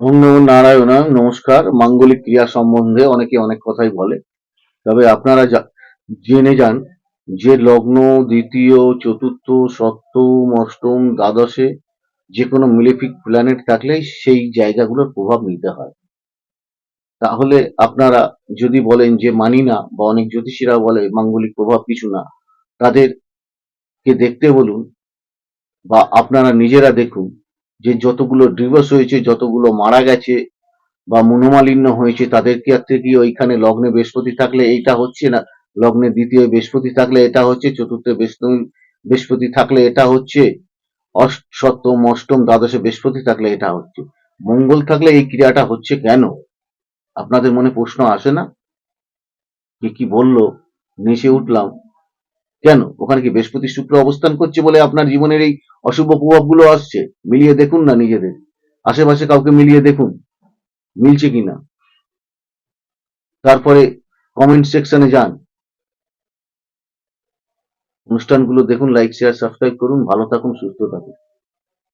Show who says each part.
Speaker 1: ওম নমো নারায়ণায় নমস্কার। মাঙ্গলিক ক্রিয়া সম্বন্ধে অনেকে অনেক কথাই বলে, তবে আপনারা জেনে যান যে লগ্ন দ্বিতীয়, চতুর্থ, সপ্তম, অষ্টম, দ্বাদশে যে কোনো মিলেফিক প্ল্যানেট থাকলে সেই জায়গাগুলোর প্রভাব নিতে হয়। তাহলে আপনারা যদি বলেন যে মানি না, বা অনেক জ্যোতিষীরা বলে মাঙ্গলিক প্রভাব কিছু না, তাদেরকে দেখতে বলুন বা আপনারা নিজেরা দেখুন যে যতগুলো ডিভোর্স হয়েছে, যতগুলো মারা গেছে বা মনোমালিন্য হয়েছে, তাদের ক্ষেত্রে কি ওইখানে লগ্নে বৃহস্পতি থাকলে এইটা হচ্ছে না, লগ্নে দ্বিতীয় বৃহস্পতি থাকলে এটা হচ্ছে, চতুর্থ বৃহস্পতি থাকলে এটা হচ্ছে, সপ্তম, অষ্টম, দ্বাদশে বৃহস্পতি থাকলে এটা হচ্ছে, মঙ্গল থাকলে এই ক্রিয়াটা হচ্ছে কেন? আপনাদের মনে প্রশ্ন আসে না? যে কি বললো, নেচে উঠলাম কেন? ওখানে কি বৃহস্পতি শুক্র অবস্থান করছে বলে আপনার জীবনের এই অশুভ প্রভাবগুলো আসছে? মিলিয়ে দেখুন না নিজেদের, আশেপাশে কাউকে মিলিয়ে দেখুন মিলছে কিনা। তারপরে কমেন্ট সেকশনে যান, অনুষ্ঠানগুলো দেখুন, লাইক শেয়ার সাবস্ক্রাইব করুন, ভালো থাকুন, সুস্থ থাকুন।